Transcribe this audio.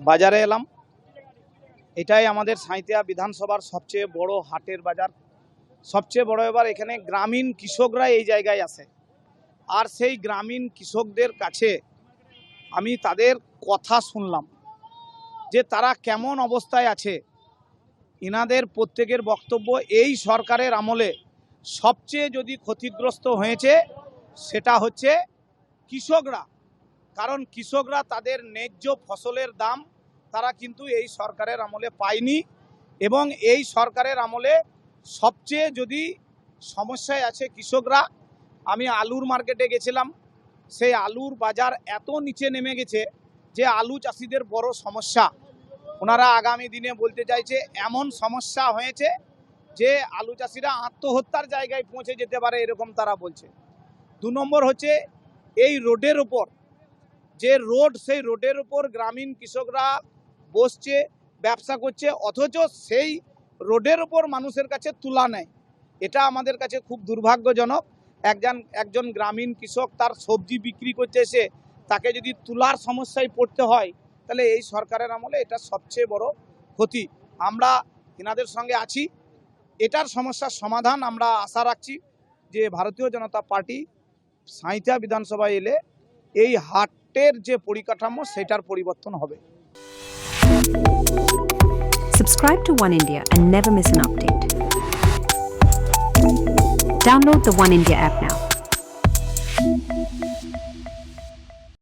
বাজারে এলাম। এটাই আমাদের সাঁইথিয়া বিধানসভার সবচেয়ে বড় হাটের বাজার। সবচেয়ে বড় এবার এখানে গ্রামীণ কৃষকরা এই জায়গায় আসে, আর সেই গ্রামীণ কৃষকদের কাছে আমি তাদের কথা শুনলাম যে তারা কেমন অবস্থায় আছে। ইনাদের প্রত্যেকের বক্তব্য, এই সরকারের আমলে সবচেয়ে যদি ক্ষতিগ্রস্ত হয়েছে সেটা হচ্ছে কৃষকরা। কারণ কৃষকরা তাদের ন্যায্য ফসলের দাম তারা কিন্তু এই সরকারের আমলে পায়নি, এবং এই সরকারের আমলে সবচেয়ে যদি সমস্যায় আছে কৃষকরা। আমি আলুর মার্কেটে গেছিলাম, সেই আলুর বাজার এত নিচে নেমে গেছে যে আলু চাষিদের বড় সমস্যা। ওনারা আগামী দিনে বলতে চাইছে এমন সমস্যা হয়েছে যে আলু চাষিরা আত্মহত্যার জায়গায় পৌঁছে যেতে পারে, এরকম তারা বলছে। 2 নম্বর হচ্ছে এই রোডের ওপর যে রোড, সেই রোডের ওপর গ্রামীণ কৃষকরা বসছে, ব্যবসা করছে, অথচ সেই রোডের ওপর মানুষের কাছে তুলা নেয়। এটা আমাদের কাছে খুব দুর্ভাগ্যজনক। একজন গ্রামীণ কৃষক তার সবজি বিক্রি করতে এসে তাকে যদি তুলার সমস্যায় পড়তে হয়, তাহলে এই সরকারের আমলে এটা সবচেয়ে বড় ক্ষতি। আমরা এনাদের সঙ্গে আছি, এটার সমস্যার সমাধান আমরা আশা রাখছি যে ভারতীয় জনতা পার্টি সাঁইথিয়া বিধানসভায় এলে এই হাটের যে পরিকাঠামো সেটার পরিবর্তন হবে। Subscribe to One India and never miss an update. Download the One India app now.